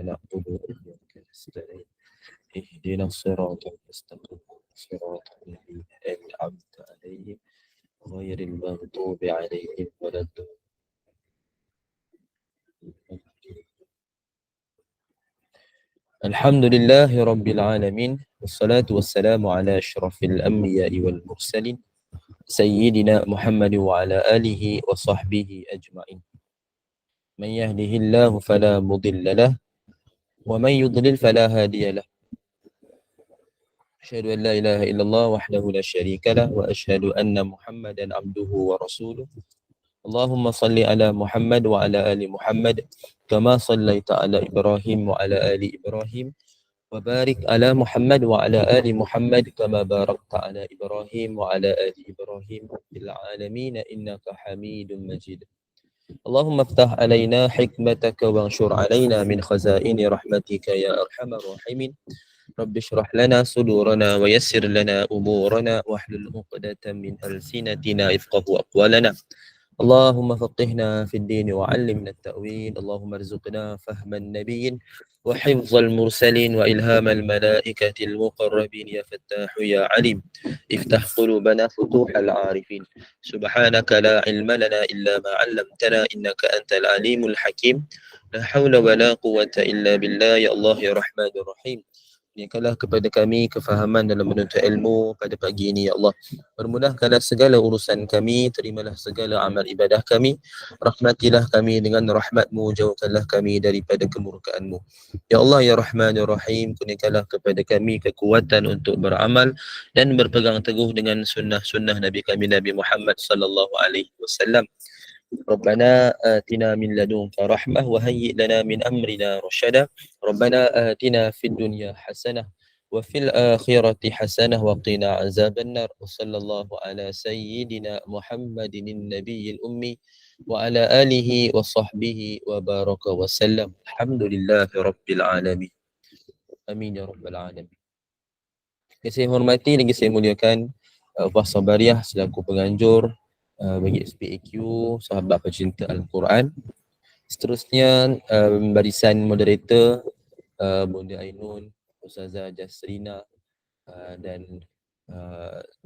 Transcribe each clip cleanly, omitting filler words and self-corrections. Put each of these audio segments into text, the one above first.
نعبد وإياك نستعين اهدنا الصراط المستقيم صراط الذين أنعمت عليهم غير المغضوب عليهم ولا الضالين. الحمد لله رب العالمين والصلاة والسلام على أشرف الأنبياء والمرسلين سيدنا محمد وعلى آله وصحبه أجمعين. من يهده الله فلا مضل له ومن يضلل فلا هادي له. أشهد أن لا إله إلا الله وحده لا شريك له وأشهد أن محمدا عبده ورسوله. اللهم صل على محمد وعلى آل محمد كما صليت على إبراهيم وعلى آل إبراهيم وبارك على محمد وعلى آل محمد كما باركت على إبراهيم وعلى آل إبراهيم في العالمين إنك حميد مجيد. اللهم افتح علينا حكمتك وانشر علينا من خزائن رحمتك يا أرحم الراحمين. رب اشرح لنا صدورنا ويسر لنا أمورنا واحلل عقدة من ألسنتنا يفقهوا أقوالنا. اللهم فقهنا في الدين وعلمنا التأويل. اللهم ارزقنا فهم النبيين وحفظ المرسلين وإلهام الملائكة المقربين يا فتاح يا عليم. افتح قلوبنا فتوح العارفين. سبحانك لا علم لنا إلا ما علمتنا إنك أنت العليم الحكيم. لا حول ولا قوة إلا بالله يا الله يا رحمن الرحيم. Berikanlah kepada kami kefahaman dalam menuntut ilmu pada pagi ini ya Allah. Permudahkanlah segala urusan kami, terimalah segala amal ibadah kami. Rahmatilah kami dengan rahmat-Mu, jauhkanlah kami daripada kemurkaan-Mu. Ya Allah ya Rahman ya Rahim, kurniakanlah kepada kami kekuatan untuk beramal dan berpegang teguh dengan sunnah-sunnah Nabi kami Nabi Muhammad sallallahu alaihi wasallam. ربنا آتنا من لدنك رحمة وهيئ لنا من أمرنا رشدا ربنا آتنا في الدنيا حسنة وفي الآخرة حسنة وقنا عذاب النار وصلى الله على سيدنا محمد النبي الأمي وعلى آله وصحبه وبارك وسلم. الحمد لله رب العالمين. Amin ya rabbal alamin. Yang saya hormati lagi saya muliakan Ubah Sabariah selaku penganjur bagi SPAQ, sahabat pecinta Al-Quran. Seterusnya barisan moderator Bunda Ainun, Ustazah Jasrina dan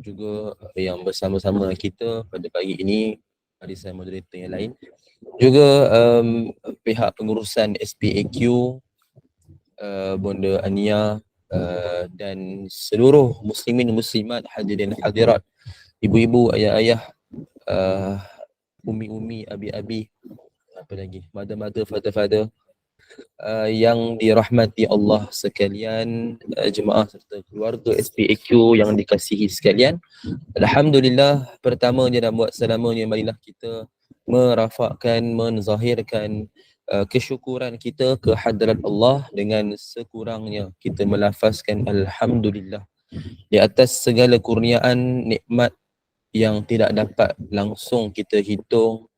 juga yang bersama-sama kita pada pagi ini barisan moderator yang lain. Juga pihak pengurusan SPAQ, Bunda Ania dan seluruh muslimin muslimat hadirin hadirat, ibu-ibu, ayah-ayah, umi-umi, abi-abi, apa lagi, mother-mother, father-father, yang dirahmati Allah sekalian, jemaah serta keluarga SPAQ yang dikasihi sekalian. Alhamdulillah, pertamanya dan buat selamanya marilah kita merafakkan, menzahirkan kesyukuran kita ke hadrat Allah dengan sekurangnya kita melafazkan Alhamdulillah di atas segala kurniaan nikmat yang tidak dapat langsung kita hitung,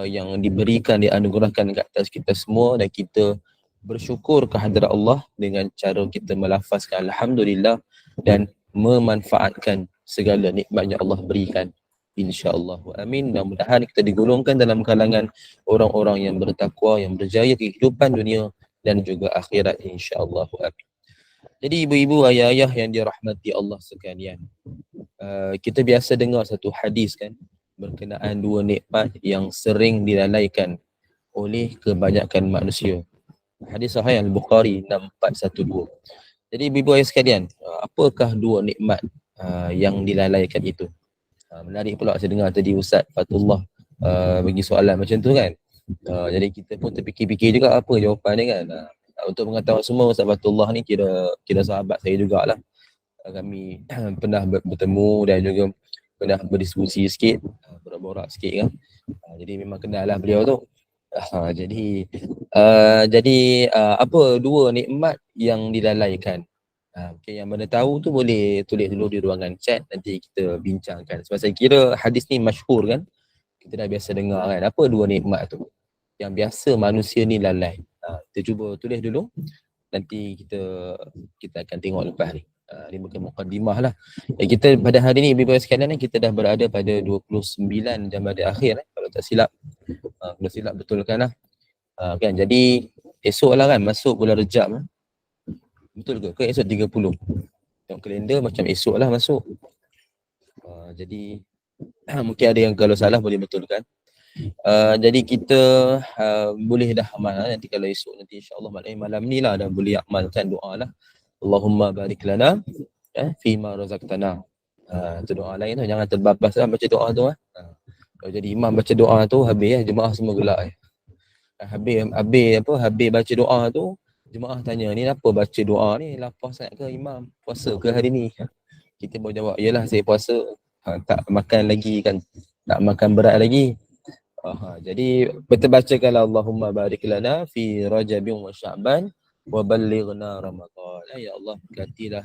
yang diberikan, dianugerahkan ke atas kita semua, dan kita bersyukur kehadrat Allah dengan cara kita melafazkan Alhamdulillah dan memanfaatkan segala nikmat yang Allah berikan, insya-Allah. Amin. Mudah-mudahan kita digolongkan dalam kalangan orang-orang yang bertakwa, yang berjaya kehidupan dunia dan juga akhirat, insya-Allah. Amin. Jadi ibu-ibu, ayah-ayah yang dirahmati Allah sekalian, kita biasa dengar satu hadis kan berkenaan dua nikmat yang sering dilalaikan oleh kebanyakan manusia. Hadis sahih Al-Bukhari 6412. Jadi ibu-ibu ayah sekalian, apakah dua nikmat yang dilalaikan itu? Menarik pula saya dengar tadi Ustaz Fatullah bagi soalan macam tu kan. Jadi kita pun terfikir-fikir juga apa jawapan dia kan. Untuk mengetahui semua, Ustaz Fatullah ni kira sahabat saya jugalah. Kami pernah bertemu dan juga pernah berdiskusi sikit, borak-borak sikit kan. Jadi memang kenal lah beliau tu. Jadi apa dua nikmat yang dilalaikan? Okay, yang mana tahu tu boleh tulis dulu di ruangan chat, nanti kita bincangkan. Sebab saya kira hadis ni masyhur kan. Kita dah biasa dengar kan. Apa dua nikmat tu yang biasa manusia ni lalai? Kita cuba tulis dulu. Nanti kita akan tengok lepas ni. Ini bukan mukadimah lah. Kita pada hari ni, ibu-ibu sekalian, kita dah berada pada 29 Jamadil Akhir kalau tak silap. Kalau silap betulkan lah. Kan, jadi esok lah kan masuk bulan Rejab. Betul ke? Ke esok 30? Tengok kalender macam esok lah masuk. Jadi mungkin ada yang kalau salah boleh betulkan. Jadi kita boleh dah amal nanti kalau esok nanti insya-Allah malam ni lah dah boleh amalkan doa lah. Allahumma barik lana fima razaqtana. Itu doa lain tu, jangan terbabas lah baca doa tu. Kalau jadi imam baca doa tu habis jemaah semua gelak. Habis baca doa tu jemaah tanya, ni apa baca doa ni, lapar sangat ke imam, puasa ke hari ni? Kita boleh jawab, yalah saya puasa, tak makan lagi kan, tak makan berat lagi. Jadi betul bacakanlah Allahumma barik lana fi Rajabin wa Sya'ban wa ballighna Ramadan. Ya Allah berkatilah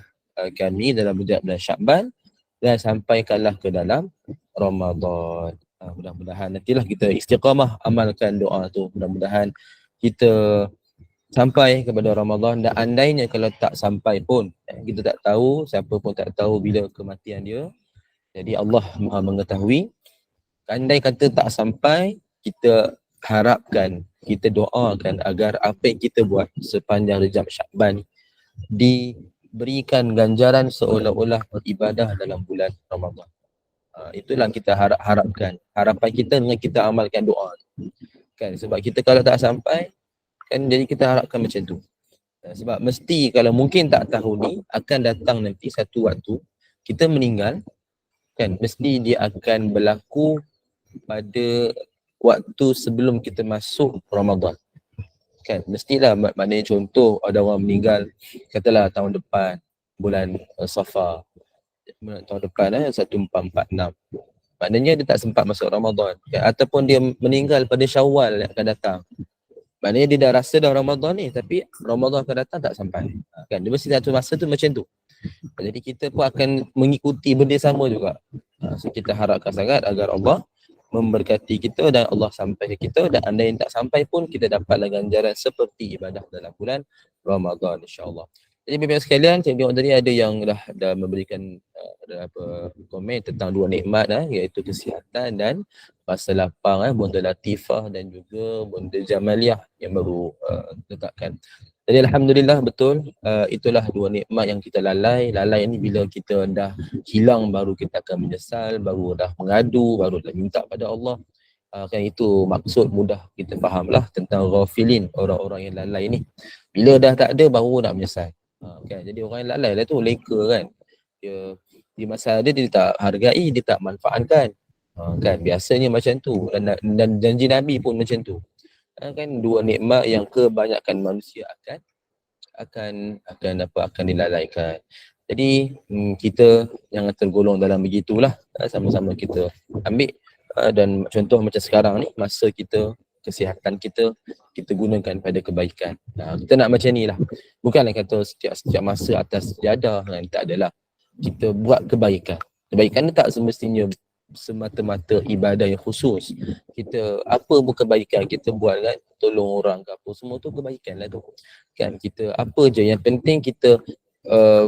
kami dalam bulan Sya'ban dan sampaikanlah ke dalam Ramadan. Mudah-mudahan nantilah kita istiqamah amalkan doa tu. Mudah-mudahan kita sampai kepada Ramadan, dan andainya kalau tak sampai pun, kita tak tahu, siapa pun tak tahu bila kematian dia. Jadi Allah Maha mengetahui. Andai kata tak sampai, kita harapkan, kita doakan agar apa yang kita buat sepanjang Rejab Sya'ban diberikan ganjaran seolah-olah beribadah dalam bulan Ramadan. Itulah kita harapkan. Harapan kita dengan kita amalkan doa. Kan, sebab kita kalau tak sampai, kan jadi kita harapkan macam tu. Sebab mesti kalau mungkin tak tahu ni, akan datang nanti satu waktu kita meninggal, kan, mesti dia akan berlaku pada waktu sebelum kita masuk Ramadan. Kan, mestilah maknanya contoh ada orang meninggal katalah tahun depan bulan Safar, tahun depan 1446. Maknanya dia tak sempat masuk Ramadan, kan? Ataupun dia meninggal pada Syawal yang akan datang. Maknanya dia dah rasa dah Ramadan ni, tapi Ramadan akan datang tak sampai. Kan, dia mesti satu masa tu macam tu. Jadi kita pun akan mengikuti benda sama juga. So kita harapkan sangat agar Allah memberkati kita dan Allah sampai ke kita, dan andai yang tak sampai pun kita dapatlah ganjaran seperti ibadah dalam bulan Ramadan insya-Allah. Jadi bimbingan sekalian, saya tengok tadi ada yang dah memberikan komen tentang dua nikmat iaitu kesihatan dan masa lapang, bonda latifah dan juga bonda jamaliyah yang baru letakkan. Jadi alhamdulillah betul, itulah dua nikmat yang kita lalai. Lalai ni bila kita dah hilang baru kita akan menyesal, baru dah mengadu, baru dah minta pada Allah. Kan itu maksud mudah kita fahamlah tentang ghafilin, orang-orang yang lalai ni. Bila dah tak ada baru nak menyesal. Kan, jadi orang yang lalai lah tu, leka kan. Dia di masa ada dia tak hargai, dia tak manfaatkan. Kan biasanya macam tu, dan janji Nabi pun macam tu. Kan dua nikmat yang kebanyakan manusia akan dilalaikan. Jadi kita jangan tergolong dalam begitulah, sama-sama kita ambil dan contoh macam sekarang ni, masa kita, kesihatan kita gunakan pada kebaikan. Kita nak macam ni lah, bukanlah kata setiap masa atas sejadah kan, tak adalah. Kita buat kebaikan. Kebaikan ni tak semestinya semata-mata ibadah yang khusus. Kita apa pun kebaikan kita buat kan, tolong orang ke apa, semua tu kebaikan lah tu. Kan kita apa je, yang penting kita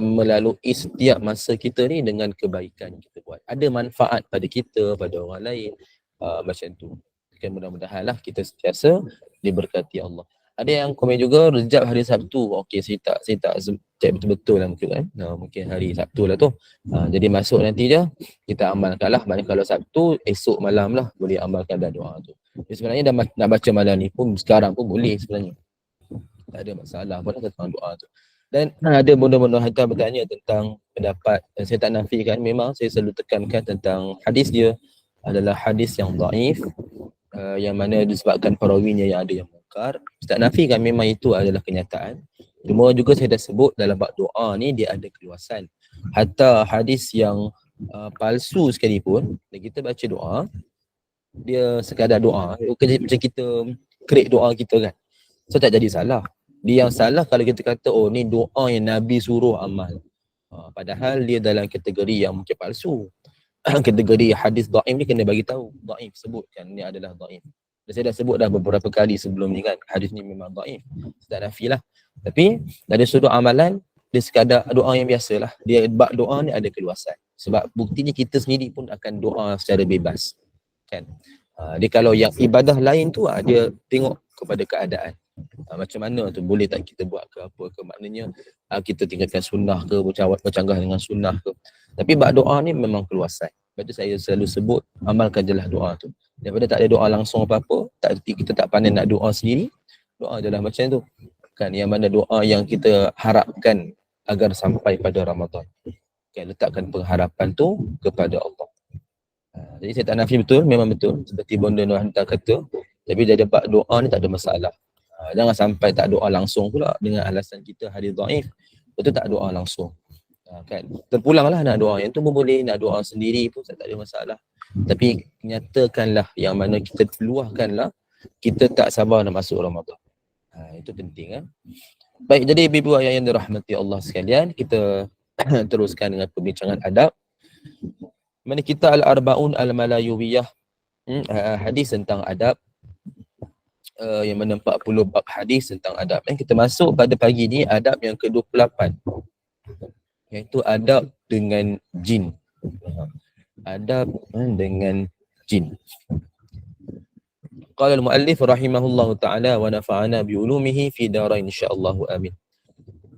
melalui setiap masa kita ni dengan kebaikan kita buat. Ada manfaat pada kita, pada orang lain, macam tu. Kan mudah-mudahan lah kita sentiasa diberkati Allah. Ada yang komen juga Rejab hari Sabtu. Okey, saya tak check betul-betul lah mungkin kan. Mungkin hari Sabtu lah tu. Jadi masuk nanti je kita amalkan lah. Maknanya kalau Sabtu esok malam lah boleh amalkan dah doa tu. Jadi sebenarnya dah nak baca malam ni pun sekarang pun boleh sebenarnya. Tak ada masalah pun tentang doa tu. Dan ada benda-benda hantar bertanya tentang pendapat, saya tak nafikan, memang saya selalu tekankan tentang hadis dia adalah hadis yang dhaif, yang mana disebabkan perawinya yang ada yang mungkar. Tak nafikan memang itu adalah kenyataan. Cuma juga saya dah sebut dalam bab doa ni dia ada keluasan. Hatta hadis yang palsu sekalipun, kita baca doa, dia sekadar doa, macam kita create doa kita kan. So tak jadi salah. Dia yang salah kalau kita kata oh ni doa yang Nabi suruh amal. Padahal dia dalam kategori yang mungkin palsu. Kategori hadis dhaif ni kena bagi tahu, dhaif, sebutkan ni adalah dhaif. Dan saya dah sebut dah beberapa kali sebelum ni kan, hadis ni memang dhaif. Tak nafilah. Tapi dari sudut amalan dia sekadar doa yang biasalah. Dia bab doa ni ada keluasan. Sebab buktinya kita sendiri pun akan doa secara bebas. Kan? Dia kalau yang ibadah lain tu dia tengok kepada keadaan. Macam mana tu, boleh tak kita buat ke apa ke, maknanya kita tinggalkan sunnah ke, bercanggah dengan sunnah ke. Tapi bab doa ni memang keluasan. Sebab tu saya selalu sebut, amalkan je lah doa tu. Daripada tak ada doa langsung apa-apa, kita tak pandai nak doa sendiri, doa je lah macam tu. Kan, yang mana doa yang kita harapkan agar sampai pada Ramadan. Kan, letakkan pengharapan tu kepada Allah. Jadi saya tak nafi, betul, memang betul. Seperti Bonda Nur Hantar kata, tapi dari bab doa ni tak ada masalah. Jangan sampai tak doa langsung pula dengan alasan kita hadis dhaif, betul tak doa langsung. Kan, terpulanglah nak doa yang tu pun boleh, nak doa sendiri pun tak ada masalah. Tapi nyatakanlah yang mana kita peluahkanlah kita tak sabar nak masuk Ramadan. Itu penting kan. Baik, jadi ibu ayah yang dirahmati Allah sekalian, kita teruskan dengan perbincangan adab. Mana kita Al-Arba'un Al-Malayuwiyah, hadis tentang adab, yang mana 40 bab hadis tentang adab. Kita masuk pada pagi ni adab yang ke-28, iaitu adab dengan jin. Adab dengan jin. Qala al-muallif rahimahullahu ta'ala wa nafa'ana bi ulumihi fi darain insyaallah amin.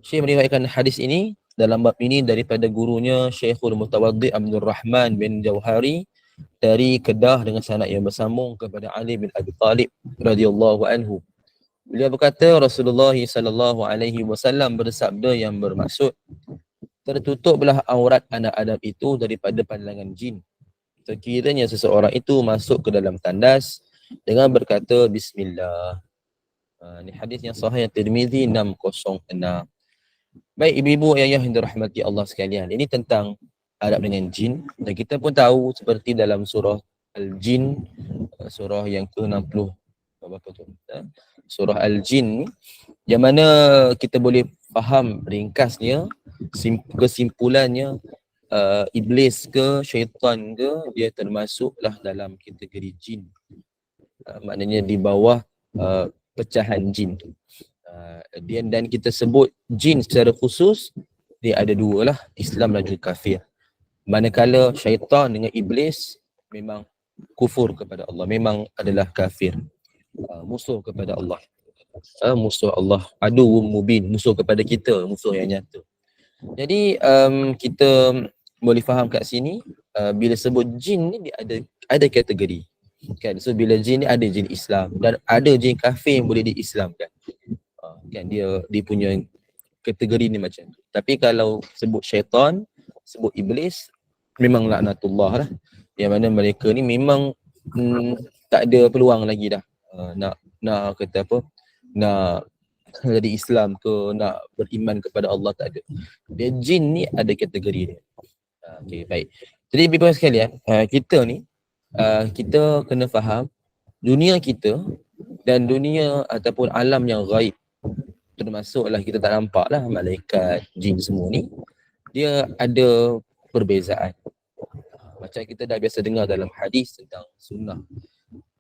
Syekh meriwayatkan hadis ini dalam bab ini daripada gurunya Syekhul Mutawaddi Abdul Rahman bin Jauhari dari Kedah dengan sanad yang bersambung kepada Ali bin Abi Talib radhiyallahu anhu. Beliau berkata, Rasulullah sallallahu alaihi wasallam bersabda yang bermaksud, tertutuplah aurat anak Adam itu daripada pandangan jin, sekiranya seseorang itu masuk ke dalam tandas dengan berkata bismillah. Ini hadis yang sahih Tirmizi 606. Baik ibu-ibu ayah yang dirahmati Allah sekalian, ini tentang adab dengan jin, dan kita pun tahu seperti dalam surah Al-Jin, surah yang ke-60 berapa tu? Surah Al-Jin, yang mana kita boleh faham ringkasnya, kesimpulannya, iblis ke syaitan ke, dia termasuklah dalam kategori jin. Maknanya di bawah pecahan jin tu. Dan kita sebut jin secara khusus, dia ada dua lah, Islam dan juga kafir. Manakala syaitan dengan iblis memang kufur kepada Allah, memang adalah kafir, musuh kepada Allah, musuh Allah, adu mubin, musuh kepada kita, musuh yang nyata. Jadi kita boleh faham kat sini, bila sebut jin ni dia ada kategori kan. So bila jin ni ada jin Islam dan ada jin kafir yang boleh diislamkan. Kan dia punya kategori ni macam tu. Tapi kalau sebut syaitan, sebut iblis, memang laknatullah lah. Yang mana mereka ni memang tak ada peluang lagi dah nak kata apa, nak jadi Islam ke, nak beriman kepada Allah, tak ada. Dia jin ni ada kategori dia. Okay, baik. Jadi ibu-ibu sekalian, kita ni kita kena faham dunia kita dan dunia ataupun alam yang gaib, termasuklah kita tak nampak lah, malaikat, jin semua ni, dia ada perbezaan. Macam kita dah biasa dengar dalam hadis tentang sunnah,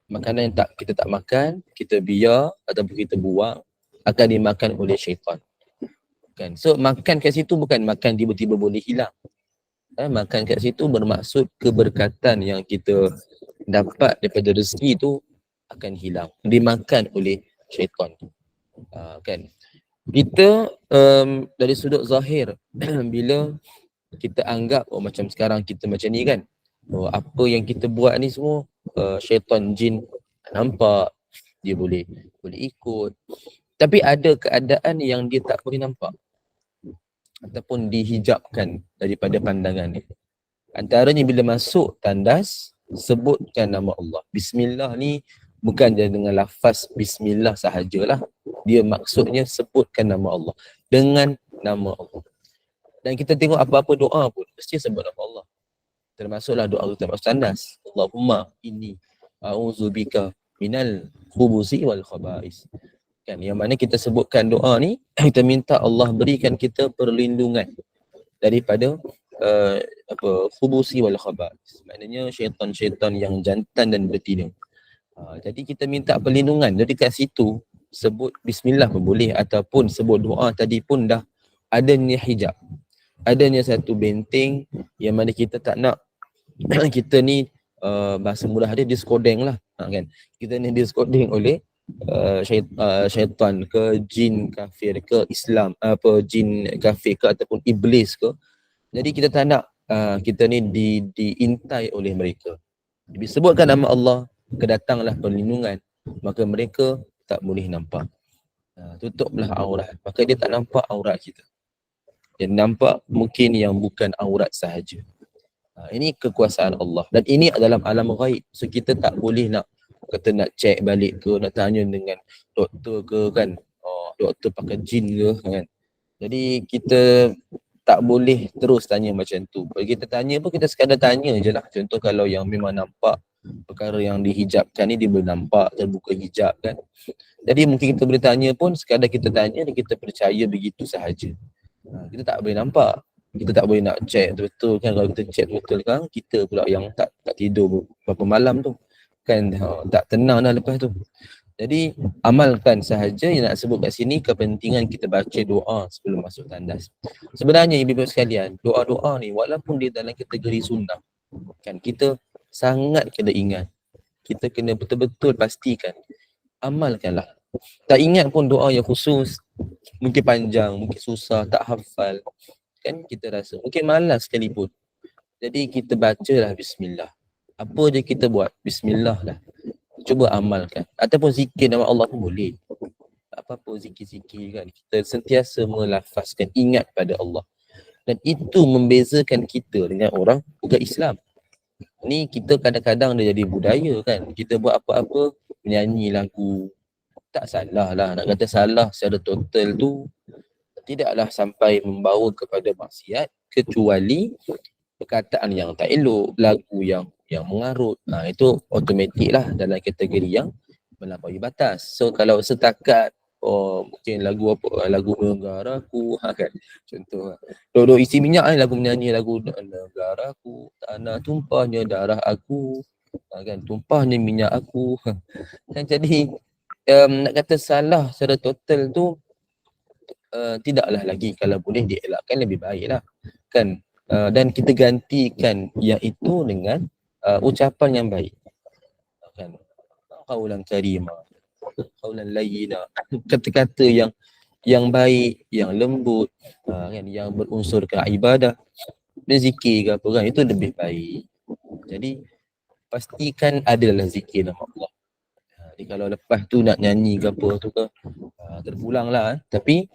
makanan yang kita tak makan, kita biar ataupun kita buang, akan dimakan oleh syaitan. Kan? So makan kat situ bukan makan tiba-tiba boleh hilang. Makan kat situ bermaksud keberkatan yang kita dapat daripada rezeki tu akan hilang, dimakan oleh syaitan. Kan? Kita dari sudut zahir bila kita anggap macam sekarang kita macam ni kan, apa yang kita buat ni semua syaitan jin nampak, dia boleh ikut. Tapi ada keadaan yang dia tak boleh nampak ataupun dihijabkan daripada pandangan dia. Antaranya bila masuk tandas, sebutkan nama Allah. Bismillah ni bukan dia dengan lafaz bismillah sahajalah. Dia maksudnya sebutkan nama Allah, dengan nama Allah. Dan kita tengok apa-apa doa pun mesti sebut nama Allah. Termasuklah doa kita masuk tandas. Allahumma inni a'udzubika minal khubuzi wal khaba'is. Kan, yang mana kita sebutkan doa ni, kita minta Allah berikan kita perlindungan daripada khubusi wal khaba'is. Maknanya syaitan-syaitan yang jantan dan betina. Jadi kita minta perlindungan. Jadi kat situ sebut bismillah pun boleh, ataupun sebut doa tadi pun dah adanya hijab. Adanya satu benteng yang mana kita tak nak kita ni bahasa mudah dia diskodeng lah, kan. Kita ni diskodeng oleh syaitan ke, jin kafir ke, Islam jin kafir ke ataupun iblis ke. Jadi kita tak nak kita ni diintai oleh mereka. Disebutkan nama Allah, kedatanglah perlindungan, maka mereka tak boleh nampak. Tutuplah aurat, maka dia tak nampak aurat kita. Dia nampak mungkin yang bukan aurat sahaja. Ini kekuasaan Allah dan ini adalah alam ghaib. So kita tak boleh nak kata nak check balik ke, nak tanya dengan doktor ke kan. Doktor pakai jin ke kan. Jadi kita tak boleh terus tanya macam tu. Kalau kita tanya pun kita sekadar tanya je lah. Contoh kalau yang memang nampak perkara yang dihijabkan ni dia boleh nampak, terbuka hijab kan. Jadi mungkin kita boleh tanya pun sekadar kita tanya dan kita percaya begitu sahaja. Kita tak boleh nampak. Kita tak boleh nak check betul kan. Kalau kita check betul kan, kita pula yang tak tidur berapa malam tu. Kan tak tenang dah lepas tu. Jadi amalkan sahaja yang nak sebut kat sini kepentingan kita baca doa sebelum masuk tandas. Sebenarnya ibu-ibu sekalian, doa-doa ni walaupun dia dalam kategori sunnah, kan kita sangat kena ingat. Kita kena betul-betul pastikan. Amalkanlah. Tak ingat pun doa yang khusus, mungkin panjang, mungkin susah, tak hafal. Kan kita rasa, mungkin malas sekalipun. Jadi kita bacalah bismillah. Apa je kita buat, bismillah lah. Cuba amalkan. Ataupun zikir nama Allah pun boleh. Apa-apa zikir-zikir kan. Kita sentiasa melafazkan, ingat pada Allah. Dan itu membezakan kita dengan orang bukan Islam. Ni kita kadang-kadang dia jadi budaya kan. Kita buat apa-apa, menyanyi lagu. Tak salah lah. Nak kata salah secara total tu tidaklah sampai membawa kepada maksiat kecuali perkataan yang tak elok, lagu yang mengarut. Itu automatik lah dalam kategori yang melampaui batas. So kalau setakat mungkin lagu apa, lagu Negaraku kan, contoh duduk isi minyak ni, lagu menyanyi lagu Negaraku, tanah tumpahnya darah aku, kan, tumpahnya minyak aku. Kan jadi nak kata salah secara total tu tidaklah lagi. Kalau boleh dielakkan lebih baik lah kan. Dan kita gantikan yang itu dengan ucapan yang baik kan. Qaulan karima, qaulan layyina, kata-kata yang baik, yang lembut kan, yang berunsurkan ibadah dan zikir ke apa kan, itu lebih baik. Jadi pastikan adalah zikir nama Allah. Jadi kalau lepas tu nak nyanyi ke apa tu ke, terpulang lah tapi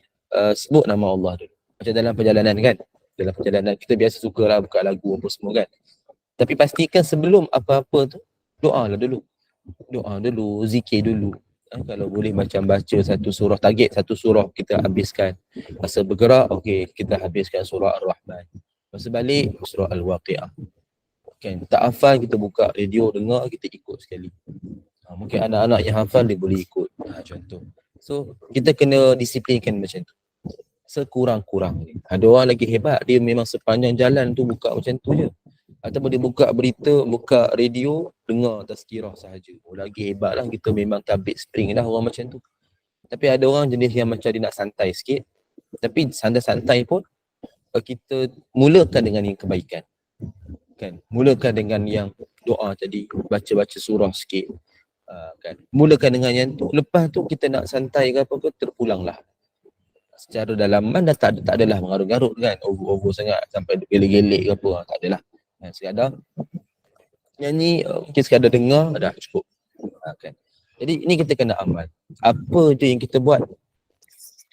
sebut nama Allah dulu. Macam dalam perjalanan kan, dalam perjalanan kita biasa sukalah buka lagu apa semua kan. Tapi pastikan sebelum apa-apa tu, doa lah dulu. Doa dulu, zikir dulu. Kalau boleh macam baca satu surah, target satu surah kita habiskan. Masa bergerak, okey, kita habiskan surah Ar-Rahman. Masa balik, surah Al-Waqi'ah. Kan, tak hafal, kita buka radio, dengar, kita ikut sekali. Mungkin anak-anak yang hafal, dia boleh ikut. Contoh. So, kita kena disiplinkan macam tu. Sekurang-kurangnya. Ada orang lagi hebat, dia memang sepanjang jalan tu buka macam tu je. Ataupun dia buka berita, buka radio, dengar tazkirah sahaja. Lagi hebat lah, kita memang tabik spring lah orang macam tu. Tapi ada orang jenis yang macam dia nak santai sikit. Tapi santai-santai pun kita mulakan dengan yang kebaikan. Kan? Mulakan dengan yang doa tadi, baca-baca surah sikit. Kan? Mulakan dengan yang tu. Lepas tu kita nak santai ke apa-apa, terpulang lah. Secara dalaman dah tak adalah mengarut-garut kan, over sangat sampai gelek-gelek ke apa, tak adalah. Sekadar nyanyi, mungkin sekadar dengar dah cukup. Kan. Jadi ini kita kena amal. Apa je yang kita buat,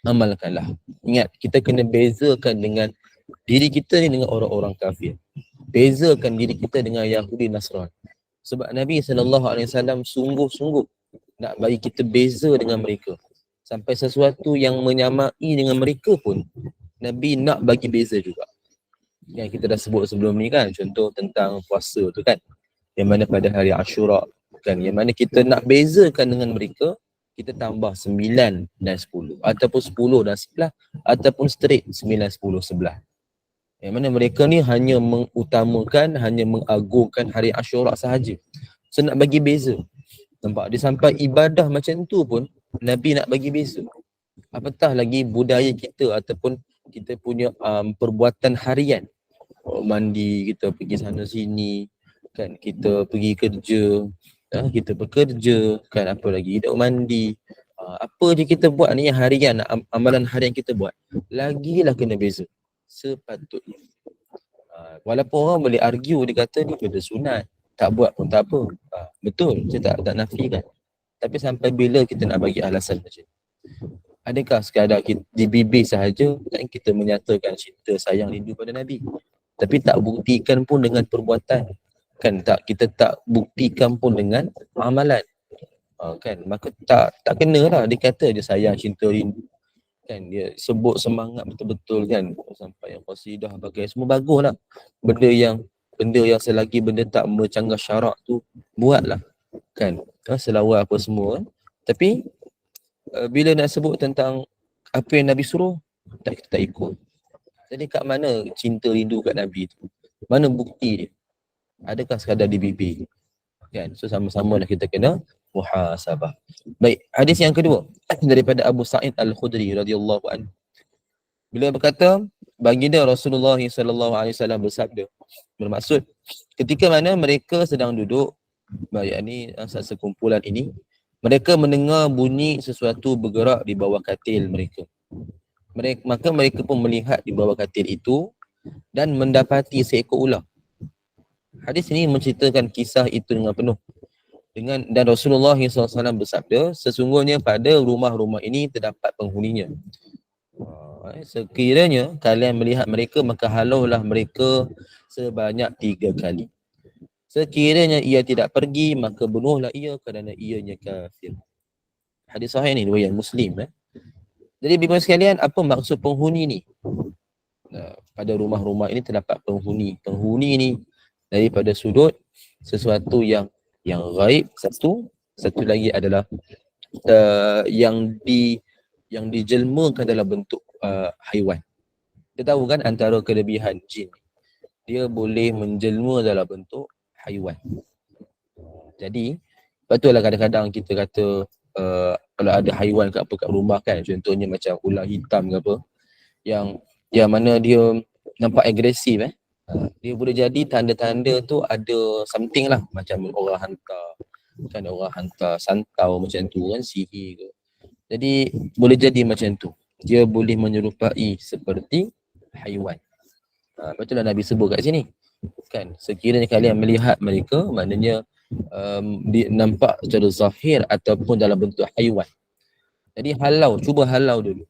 amalkanlah. Ingat, kita kena bezakan dengan diri kita ni dengan orang-orang kafir. Bezakan diri kita dengan Yahudi Nasrani. Sebab Nabi SAW sungguh-sungguh nak bagi kita beza dengan mereka. Sampai sesuatu yang menyamai dengan mereka pun Nabi nak bagi beza juga. Yang kita dah sebut sebelum ni kan, contoh tentang puasa tu kan, yang mana pada hari Ashura kan, yang mana kita nak bezakan dengan mereka, kita tambah 9 dan 10 ataupun 10 dan 11 ataupun straight 9, 10, 11. Yang mana mereka ni hanya mengutamakan, hanya mengagungkan hari Ashura sahaja. So nak bagi beza. Nampak, dia sampai ibadah macam tu pun Nabi nak bagi beza. Apatah lagi budaya kita ataupun kita punya perbuatan harian. Mandi, kita pergi sana sini kan, kita pergi kerja, Kita bekerja, kan, apa lagi, hidup mandi, apa je kita buat ni harian, amalan harian kita buat, lagilah kena beza sepatutnya. Walaupun orang boleh argue, dia kata ni benda sunat, tak buat pun tak apa. Betul, saya tak nafikan. Tapi sampai bila kita nak bagi alasan macam ni? Adakah sekadar kita, di bibir sahaja kan, kita menyatakan cinta sayang rindu pada Nabi, tapi tak buktikan pun dengan perbuatan, kan, kita tak buktikan pun dengan amalan, kan, maka tak kena lah dia kata je sayang cinta rindu, kan, dia sebut semangat betul-betul, kan, sampai yang qasidah bagai semua bagus lah. Benda yang selagi benda tak mencanggah syarak tu buatlah, kan, selawat apa semua, tapi bila nak sebut tentang apa yang Nabi suruh, kita tak ikut. Jadi kat mana cinta rindu kat Nabi tu? Mana bukti dia? Adakah sekadar di bibir? Kan? So sama-sama lah kita kena muhasabah. Baik, hadis yang kedua daripada Abu Sa'id Al-Khudri radhiyallahu anhu. Beliau berkata, baginda Rasulullah sallallahu alaihi wasallam bersabda, bermaksud ketika mana mereka sedang duduk, yakni sekumpulan ini, mereka mendengar bunyi sesuatu bergerak di bawah katil mereka. Maka mereka pun melihat di bawah katil itu dan mendapati seekor ular. Hadis ini menceritakan kisah itu dengan penuh. Dan Rasulullah SAW bersabda, sesungguhnya pada rumah-rumah ini terdapat penghuninya. Sekiranya kalian melihat mereka, maka halaulah mereka sebanyak 3 kali. Sekiranya ia tidak pergi, maka bunuhlah ia kerana ianya kafir. Hadis sahih ni, riwayat Muslim. Jadi bimbang sekalian, apa maksud penghuni ni? Pada rumah-rumah ini terdapat penghuni. Penghuni ni daripada sudut sesuatu yang gaib, satu lagi adalah yang dijelmakan dalam bentuk haiwan. Kita tahu kan antara kelebihan jin, dia boleh menjelma dalam bentuk haiwan. Jadi betullah kadang-kadang kita kata kalau ada haiwan kat rumah kan, contohnya macam ular hitam ke apa, yang mana dia nampak agresif, dia boleh jadi tanda-tanda tu ada something lah, macam orang hantar santau macam tu kan, sihir ke. Jadi boleh jadi macam tu, dia boleh menyerupai seperti haiwan. Betul lah Nabi sebut kat sini kan, sekiranya kalian melihat mereka, maknanya nampak secara zahir ataupun dalam bentuk haiwan. Jadi cuba halau dulu.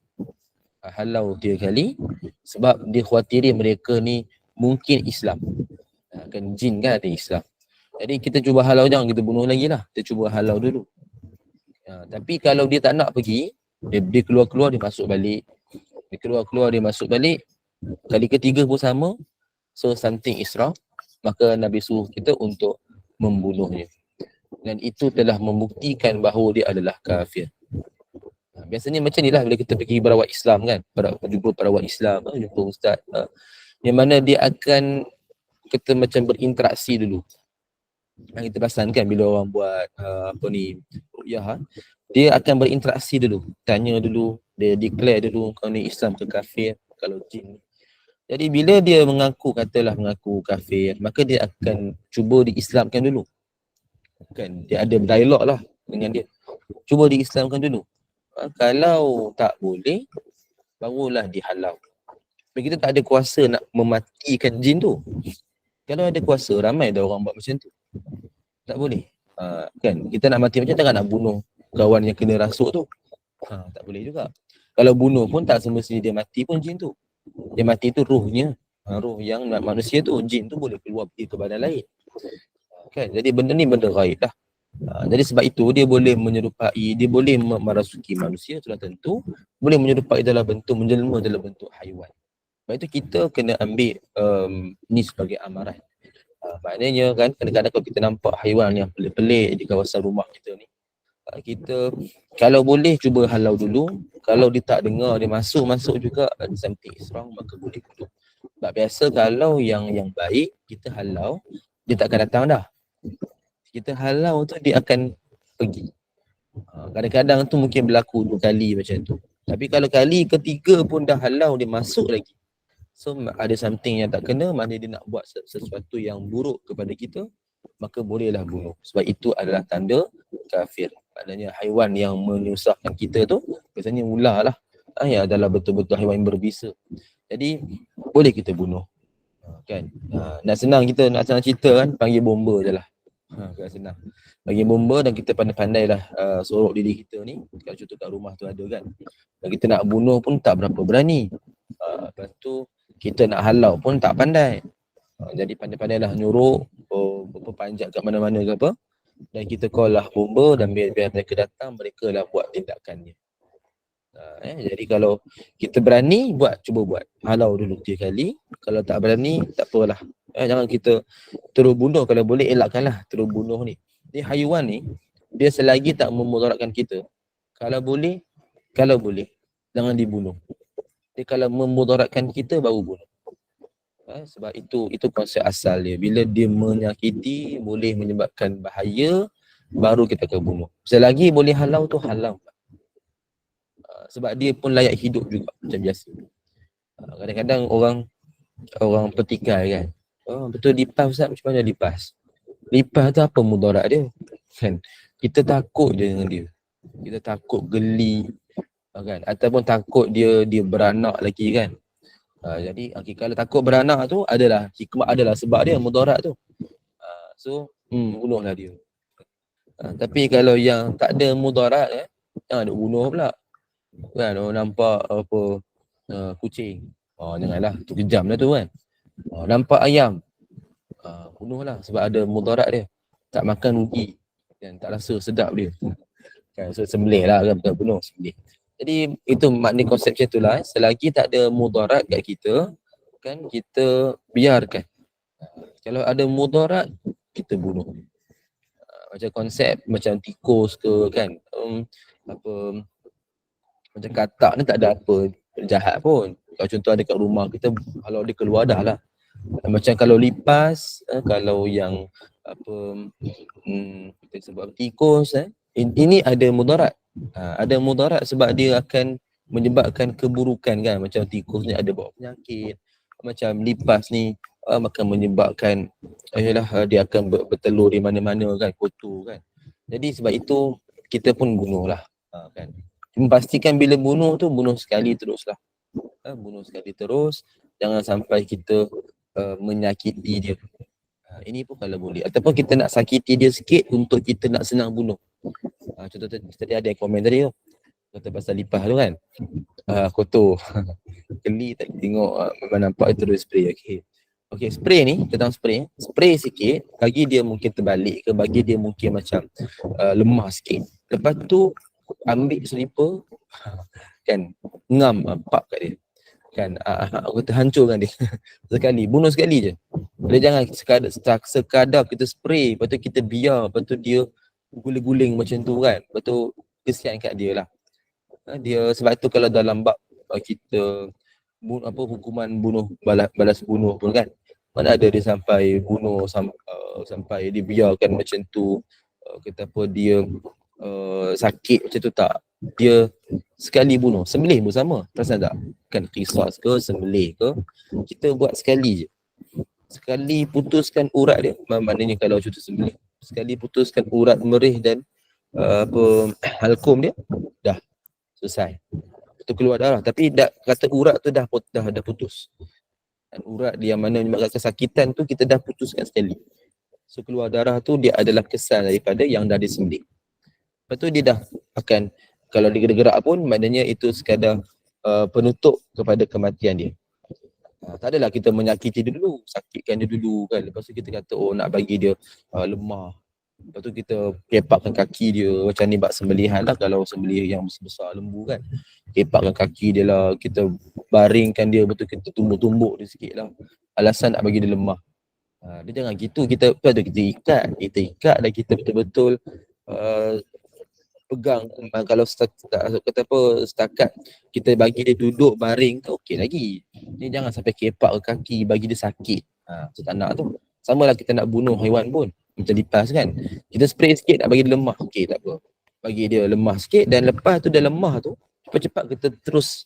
Halau 3 kali, sebab dia khawatiri mereka ni mungkin Islam. Kan jin kan ada Islam. Jadi kita cuba halau, jangan kita bunuh lagi lah. Kita cuba halau dulu. Tapi kalau dia tak nak pergi, dia keluar-keluar, dia masuk balik. Dia keluar-keluar, dia masuk balik. Kali ketiga pun sama. So something is wrong. Maka Nabi suruh kita untuk membunuhnya. Dan itu telah membuktikan bahawa dia adalah kafir. Biasanya macam ni lah bila kita pergi berawat Islam kan, jumpa perawat Islam, jumpa ustaz, yang mana dia akan kita macam berinteraksi dulu. Kita perasan kan bila orang buat ruqyah, dia akan berinteraksi dulu, tanya dulu, dia declare dulu kau ni Islam ke kafir, kalau jin. Jadi bila dia mengaku kafir, maka dia akan cuba diislamkan dulu. Kan dia ada dialog lah dengan dia. Cuba diislamkan dulu. Kalau tak boleh, barulah dihalau. Kita tak ada kuasa nak mematikan jin tu. Kalau ada kuasa, ramai dah orang buat macam tu. Tak boleh. Kan kita nak mati macam takkan nak bunuh kawan yang kena rasuk tu. Tak boleh juga. Kalau bunuh pun tak semestinya dia mati pun jin tu. Dia mati tu ruhnya. Ruh yang manusia tu, jin tu boleh keluar pergi ke badan lain. Kan, jadi benda ni benda gaib lah. Jadi sebab itu dia boleh menyerupai, dia boleh merasuki manusia, sudah tentu boleh menyerupai dalam bentuk, menjelma dalam bentuk haiwan. Sebab itu kita kena ambil ni sebagai amaran. Maknanya kan, kadang-kadang kalau kita nampak haiwan yang pelik-pelik di kawasan rumah kita ni, kita kalau boleh cuba halau dulu. Kalau dia tak dengar, dia masuk juga, something is wrong, maka boleh duduk. Sebab biasa kalau yang baik kita halau, dia tak akan datang dah. Kita halau tu dia akan pergi. Kadang-kadang tu mungkin berlaku 2 kali macam tu. Tapi kalau kali ketiga pun dah halau, dia masuk lagi. So ada something yang tak kena, maknanya dia nak buat sesuatu yang buruk kepada kita. maka bolehlah bunuh. Sebab itu adalah tanda kafir. Maknanya haiwan yang menyusahkan kita tu biasanya ular lah, yang adalah betul-betul haiwan yang berbisa. Jadi boleh kita bunuh. Kan? Nak senang cerita kan, panggil bomba je lah. Kan senang. Bagi bomba dan kita pandai-pandai lah sorok diri kita ni. Kalau contoh kat rumah tu ada kan. Dan kita nak bunuh pun tak berapa berani. Lepas tu kita nak halau pun tak pandai. Jadi pandai-pandailah nyuruh panjat kat mana-mana ke apa. Dan kita call lah bomba dan biar mereka datang, mereka lah buat tindakannya. Jadi kalau kita berani cuba buat. Halau dulu 3 kali. Kalau tak berani, tak apalah. Jangan kita terus bunuh. Kalau boleh elakkanlah terus bunuh ni. Ni haiwan ni, dia selagi tak memudaratkan kita, kalau boleh jangan dibunuh. Dia kalau memudaratkan kita baru bunuh. Sebab itu konsep asal dia. Bila dia menyakiti, boleh menyebabkan bahaya, baru kita akan bunuh. Selagi boleh halau tu halau. Sebab dia pun layak hidup juga macam biasa. Kadang-kadang orang petikai kan. Betul lipas Ustaz, macam mana lipas? Lipas tu apa mudarat dia? Kan? Kita takut je dengan dia. Kita takut geli kan, ataupun takut dia beranak lagi kan. Jadi kalau takut beranak tu adalah hikmah, adalah sebab dia mudarat tu. So bunuhlah dia. Tapi kalau yang tak ada mudarat jangan nak bunuh pula. Kan orang nampak apa kucing. Janganlah, tu kejam lah tu kan. Nampak ayam. Bunuhlah sebab ada mudarat dia. Tak makan rugi dan tak rasa sedap dia. Kan, so sembelih lah kan, bukan bunuh, sembelih. Jadi itu makna konsep macam itulah. Selagi tak ada mudarat kat kita, kan kita biarkan. Kalau ada mudarat, kita bunuh. Macam konsep macam tikus ke kan, macam katak ni tak ada apa jahat pun. Kalau contoh ada kat rumah kita, kalau dia keluar dah lah. Macam kalau lipas, kalau yang kita sebut tikus, ini ada mudarat. Ada mudarat sebab dia akan menyebabkan keburukan kan. Macam tikus ni ada bawa penyakit. Macam lipas ni akan menyebabkan dia akan bertelur di mana-mana kan, kotor kan. Jadi sebab itu kita pun bunuh lah kan. Pastikan bila bunuh tu bunuh sekali teruslah. Bunuh sekali terus, jangan sampai kita menyakiti dia. Ini pun kalau boleh. Ataupun kita nak sakiti dia sikit untuk kita nak senang bunuh. Contoh tadi ada yang komen tadi tu. Kata pasal lipas tu kan. Kotor. Geli tak tengok memang nampak terus spray. Okey, spray ni, tentang spray. Spray sikit, bagi dia mungkin terbalik ke, bagi dia mungkin macam lemah sikit. Lepas tu ambil sniper kan, ngam pak kat dia. Kan kita hancurkan dia sekali, bunuh sekali je. Dia jangan sekadar kita spray, lepas tu kita biar, lepas tu dia guling-guling macam tu kan. Lepas tu kesian kat dia lah. Dia sebab tu kalau dalam bab kita hukuman bunuh, balas bunuh pun kan, mana ada dia sampai bunuh sampai dibiarkan macam tu, kita apa dia sakit macam tu, tak. Dia sekali bunuh, sembelih pun sama, perasan tak? Kan qisas ke, sembelih ke, kita buat sekali je. Sekali putuskan urat dia, maknanya kalau contoh sembelih, sekali putuskan urat merih dan halkum dia, dah selesai. Itu keluar darah, tapi kata urat tu dah putus. Dan urat dia yang mana menyebabkan kesakitan tu kita dah putuskan sekali. So keluar darah tu dia adalah kesan daripada yang dah disembelih. Lepas tu dia dah akan, kalau dia gerak pun maknanya itu sekadar penutup kepada kematian dia. Tak adalah kita menyakiti dia dulu, sakitkan dia dulu kan. Lepas tu kita kata nak bagi dia lemah. Lepas tu kita kepakkan kaki dia macam ni, bak sembelihan lah. Kalau sembelih yang besar lembu kan, kepakkan kaki dia lah, kita baringkan dia, betul kita tumbuk-tumbuk dia sikit lah. Alasan nak bagi dia lemah. Dia jangan gitu, kita ikat dan kita betul-betul pegang. Kalau setakat kita bagi dia duduk baring tu okey lagi. Ni jangan sampai kepak ke kaki, bagi dia sakit. So tak nak tu. Sama lah kita nak bunuh haiwan pun, macam lipas kan. Kita spray sikit nak bagi dia lemah, okey tak apa. Bagi dia lemah sikit, dan lepas tu dia lemah tu, cepat-cepat kita terus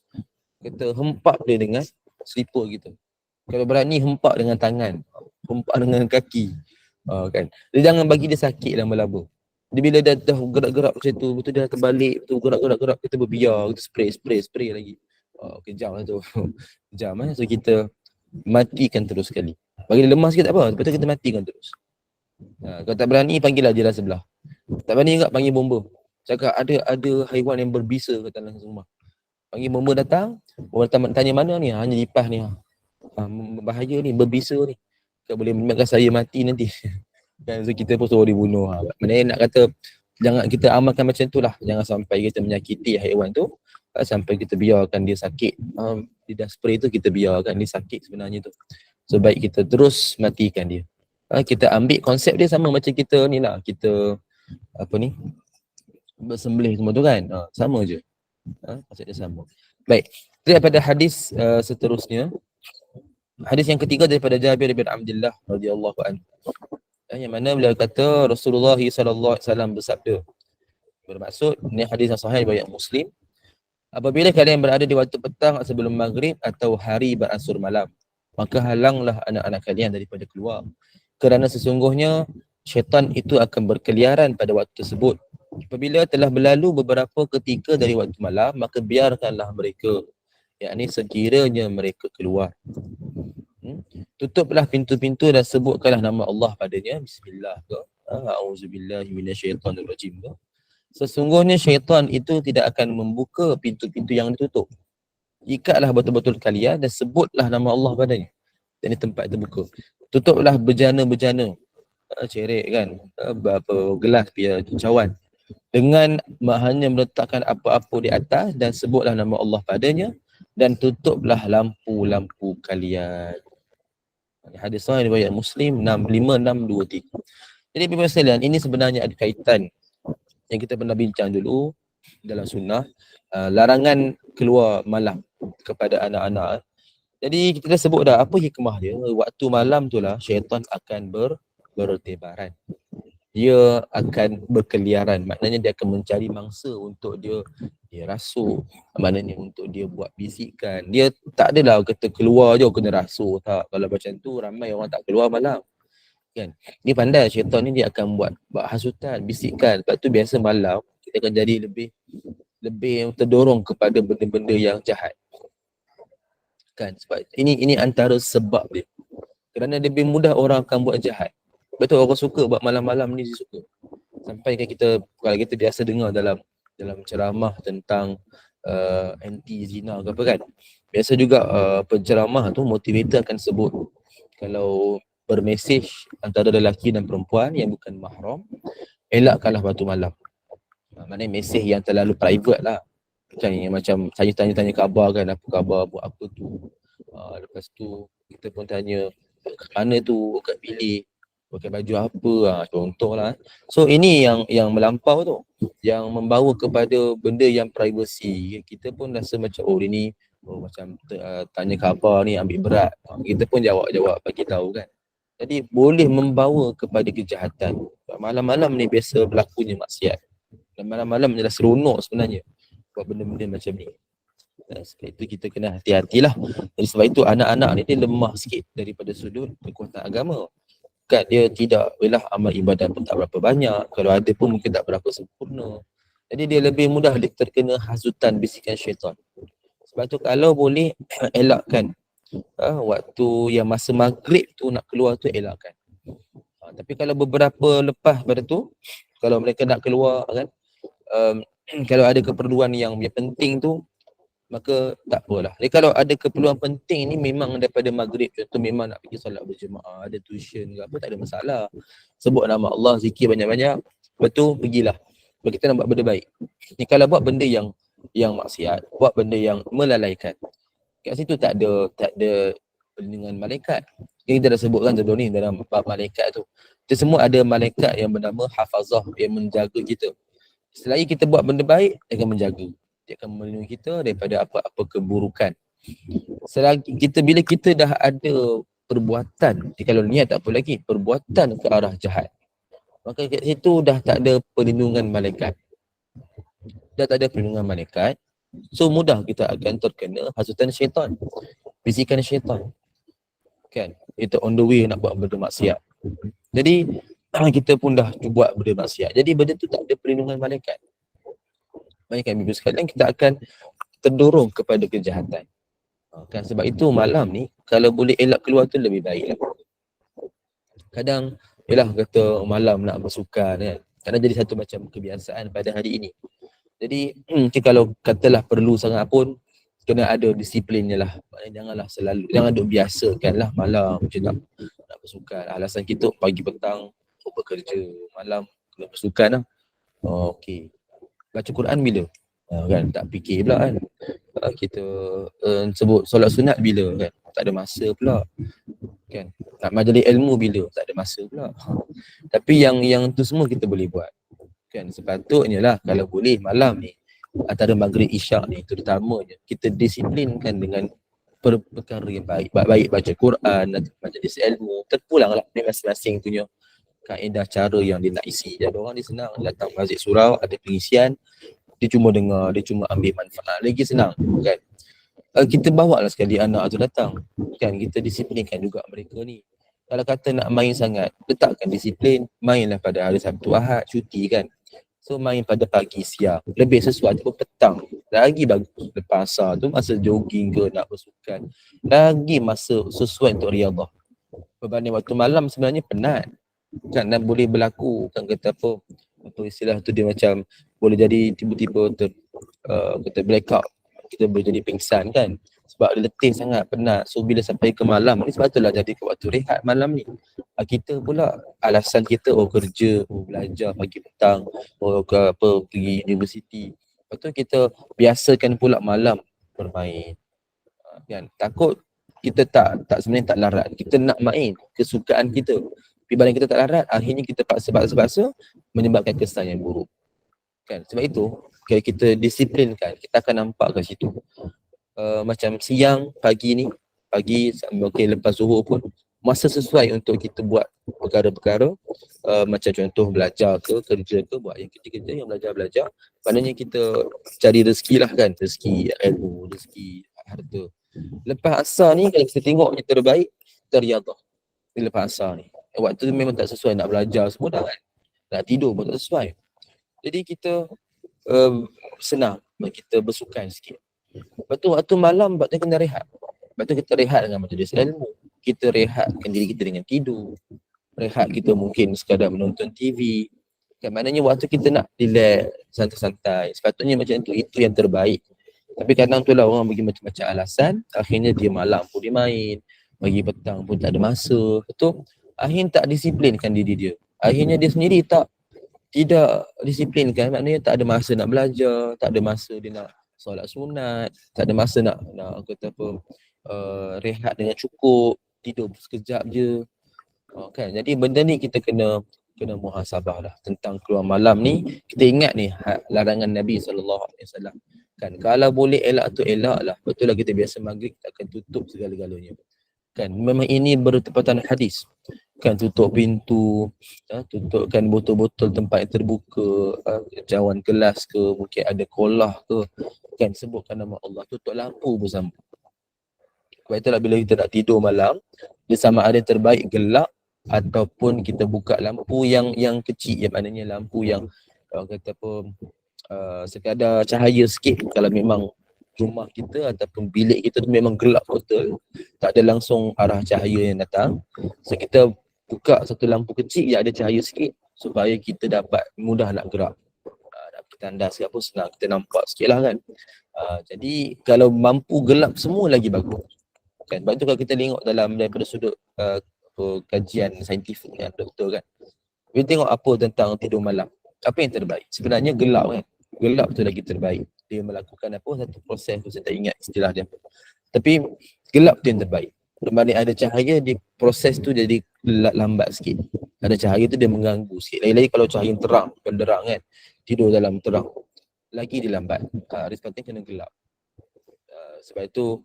kita hempap dia dengan slipper kita. Kalau berani hempap dengan tangan, hempap dengan kaki. Kan. Dia jangan bagi dia sakit lama-lama. Dia bila dah gerak-gerak macam tu, betul dia terbalik, betul gerak-gerak, kita berbiar, kita spray lagi. Kejam lah tu. Kejam So kita matikan terus sekali. Bagi dia lemah sikit tak apa, lepas tu kita matikan terus. Kalau tak berani, panggillah jiran sebelah. Tak berani juga, panggil bomba. Cakap ada haiwan yang berbisa kat dalam rumah. Panggil bomba datang tanya mana ni? Hanya lipas ni. Bahaya ni, berbisa ni. Tak boleh menyebabkan saya mati nanti. Kan, so kita pun suruh dibunuh. Maknanya nak kata, jangan kita amalkan macam tu lah. Jangan sampai kita menyakiti haiwan tu. Sampai kita biarkan dia sakit. Dia dah spray tu, kita biarkan dia sakit sebenarnya tu. So baik kita terus matikan dia. Kita ambil konsep dia sama macam kita ni lah. Kita bersembelih semua tu kan. Sama je. Konsep dia sama. Baik. Daripada hadis seterusnya. Hadis yang ketiga daripada Jabir bin Abdullah radhiyallahu anhu. Yang mana beliau kata Rasulullah sallallahu alaihi wasallam bersabda. Bermaksud ni hadis yang sahih riwayat Muslim. Apabila kalian berada di waktu petang sebelum maghrib atau hari beransur malam, maka halanglah anak-anak kalian daripada keluar. Kerana sesungguhnya syaitan itu akan berkeliaran pada waktu tersebut. Apabila telah berlalu beberapa ketika dari waktu malam, maka biarkanlah mereka, yakni sekiranya mereka keluar. Tutuplah pintu-pintu dan sebutkanlah nama Allah padanya. Bismillah ke? A'udzubillahi minasyaitanirrajim ke? Sesungguhnya syaitan itu tidak akan membuka pintu-pintu yang ditutup. Ikatlah betul-betul kalian dan sebutlah nama Allah padanya. Dan ini tempat terbuka. Tutuplah bejana-bejana. Cerek kan? Berapa gelas biar cawan. Dengan hanya meletakkan apa-apa di atas dan sebutlah nama Allah padanya. Dan tutuplah lampu-lampu kalian. Hadis sahih riwayat Muslim 5623. Jadi Bapak sekalian, ini sebenarnya ada kaitan yang kita pernah bincang dulu dalam sunnah, larangan keluar malam kepada anak-anak. Jadi kita dah sebut dah apa hikmah dia. Waktu malam tu lah syaitan akan bertebaran. Dia akan berkeliaran. Maknanya dia akan mencari mangsa untuk dia rasuk. Maknanya untuk dia buat bisikan. Dia tak adalah kata keluar je kena rasuk. Tak. Kalau macam tu ramai orang tak keluar malam. Kan? Dia pandai syaitan ni, dia akan buat hasutan, bisikan. Sebab tu biasa malam kita akan jadi lebih terdorong kepada benda-benda yang jahat. Kan? Sebab ini antara sebab dia. Kerana lebih mudah orang akan buat jahat. Betul, orang suka buat malam-malam ni, dia suka. Sampai kan kalau kita biasa dengar dalam ceramah tentang anti zina ke apa kan. Biasa juga penceramah tu motivator akan sebut kalau bermesej antara lelaki dan perempuan yang bukan mahram, elakkanlah waktu malam. Maknanya mesej yang terlalu private lah. Kan yang macam saya tanya khabar kan, apa khabar, buat apa tu. Lepas tu kita pun tanya mana tu, kat bilik, pakai baju apa, contohlah. So ini yang melampau tu, yang membawa kepada benda yang privacy. Kita pun rasa macam dia ni macam tanya khabar ni ambil berat. Kita pun jawab bagi tahu kan. Jadi boleh membawa kepada kejahatan. Malam-malam ni biasa berlakunya maksiat. Dan malam-malam adalah seronok sebenarnya buat benda-benda macam ni. Sebab itu kita kena hati-hatilah. Jadi sebab itu anak-anak ni dia lemah sikit daripada sudut kekuatan agama. Kan dia tidak, amal ibadat pun tak berapa banyak. Kalau ada pun mungkin tak berapa sempurna. Jadi dia lebih mudah terkena hasutan bisikan syaitan. Sebab tu kalau boleh elakkan waktu yang masa maghrib tu nak keluar tu elakkan. Tapi kalau beberapa lepas pada tu, kalau mereka nak keluar kan, kalau ada keperluan yang penting tu, maka tak apalah. Jadi kalau ada keperluan penting ni memang daripada maghrib, contoh memang nak pergi solat berjemaah, ada tuition ke apa, tak ada masalah. Sebut nama Allah, zikir banyak-banyak, lepas tu pergilah. Sebab kita nak buat benda baik. Ni kalau buat benda yang maksiat, buat benda yang melalaikan, kat situ tak ada perlindungan malaikat. Kita dah sebutkan sebelum ni dalam bab malaikat tu. Kita semua ada malaikat yang bernama hafazah yang menjaga kita. Selagi kita buat benda baik, dia akan menjaga. Dia akan melindungi kita daripada apa-apa keburukan. Selagi bila kita dah ada perbuatan, kalau niat tak apa lagi, perbuatan ke arah jahat, maka kat situ dah tak ada perlindungan malaikat. Dah tak ada perlindungan malaikat. So mudah kita akan terkena hasutan syaitan, bisikan syaitan. Kan? Kita on the way nak buat benda maksiat. Jadi kita pun dah buat benda maksiat. Jadi benda tu tak ada perlindungan malaikat. Malaikat ibu sekalian, kita akan terdorong kepada kejahatan. Kan sebab itu malam ni kalau boleh elak keluar tu lebih baik lah. Kadang yalah kata malam nak bersukan kan. Kadang jadi satu macam kebiasaan pada hari ini. Jadi kalau katalah perlu sangat pun kena ada disiplinnya lah. Maknanya janganlah selalu, jangan duk biasakan lah malam macam nak bersukan. Alasan kita pagi petang bekerja, malam kena bersukan lah. Oh, okey. Baca Quran bila? Kan tak fikir pula kan. Kita sebut solat sunat bila kan? Tak ada masa pula. Kan? Nak majlis ilmu bila? Tak ada masa pula. Tapi yang tu semua kita boleh buat. Kan sepatutnya lah kalau boleh malam ni antara maghrib isyak ni terutamanya kita disiplinkan dengan perkara yang baik. Baik baca Quran, majlis ilmu, terpulang lah masing-masing punya kaedah cara yang dia nak isi. Jadi orang dia senang datang masjid surau, ada pengisian, dia cuma dengar, dia cuma ambil manfaat. Lagi senang kan. Kita bawa lah sekali anak tu datang. Kan kita disiplinkan juga mereka ni. Kalau kata nak main sangat, letakkan disiplin, mainlah pada hari Sabtu Ahad, cuti kan. So main pada pagi siang, lebih sesuai ataupun petang. Lagi bagus. Lepas asar tu masa jogging ke nak bersukan, lagi masa sesuai untuk riyadhah. Berbanding waktu malam sebenarnya penat. Kan dan boleh berlaku kan kata apa istilah tu dia macam boleh jadi tiba-tiba kita blackout, kita boleh jadi pingsan kan sebab dia letih sangat, penat. So bila sampai ke malam ni sebab itulah jadi ke waktu rehat malam ni. Kita pula alasan kita kerja, belajar pagi petang, ke apa pergi universiti. Lepas tu kita biasakan pula malam bermain. Kan takut kita tak sebenarnya tak larat. Kita nak main kesukaan kita. Tapi bila kita tak larat, akhirnya kita paksa menyebabkan kesan yang buruk. Kan sebab itu kalau kita disiplinkan, kita akan nampak kat situ. Macam siang, pagi ni, lepas zuhur pun masa sesuai untuk kita buat perkara-perkara macam contoh belajar ke, kerja ke, buat yang kerja-kerja, yang belajar. Maknanya kita cari rezeki lah kan, rezeki ilmu, rezeki harta. Lepas asar ni kalau kita tengok yang terbaik, kita riyadhah. Lepas asar ni waktu tu memang tak sesuai nak belajar semua dah kan, nak tidur pun tak sesuai. Jadi kita senang kita bersukan sikit. Lepas tu waktu malam waktu kena rehat. Lepas tu kita rehat dengan majlis ilmu, kita rehatkan diri kita dengan tidur, rehat kita mungkin sekadar menonton TV kan. Maknanya waktu kita nak relax, santai-santai, sepatutnya macam itu yang terbaik. Tapi kadang tu lah orang bagi macam-macam alasan, akhirnya dia malam pun dia main, pagi petang pun tak ada masa. Betul? Akhirnya tak disiplinkan diri dia. Akhirnya dia sendiri tidak disiplinkan, maknanya tak ada masa nak belajar, tak ada masa dia nak solat sunat, tak ada masa nak kata apa rehat dengan cukup, tidur sekejap je. Kan? Jadi benda ni kita kena muhasabah lah tentang keluar malam ni. Kita ingat ni larangan Nabi SAW. Kan kalau boleh elak tu elak lah. Betul lah kita biasa maghrib kita akan tutup segala-galanya. Kan memang ini bertepatan hadis. Kan tutup pintu, tutupkan botol-botol tempat yang terbuka, cawan kelas ke, mungkin ada kolah ke, kan sebutkan nama Allah, tutup lampu bersama. Sebab itulah bila kita nak tidur malam, dia sama ada terbaik gelap ataupun kita buka lampu yang kecil, yang maknanya lampu yang kata apa sekadar cahaya sikit. Kalau memang rumah kita ataupun bilik kita tu memang gelap total, tak ada langsung arah cahaya yang datang, so kita buka satu lampu kecil yang ada cahaya sikit supaya kita dapat mudah nak gerak. Nak pergi tandas ke apa senang kita nampak sikit lah kan. Jadi kalau mampu gelap semua lagi bagus. Kan? Sebab tu kalau kita tengok daripada sudut kajian saintifik dengan doktor kan, kita tengok apa tentang tidur malam, apa yang terbaik? Sebenarnya gelap kan. Gelap tu lagi terbaik. Dia melakukan apa, satu proses tu, saya tak ingat istilah dia. Tapi gelap tu yang terbaik. Berbanding ada cahaya, dia proses tu jadi lambat sikit. Ada cahaya tu dia mengganggu sikit. Lagi-lagi kalau cahaya yang terang, benderang kan, tidur dalam terang, lagi dia lambat. Dia sepatutnya kena gelap. Sebab itu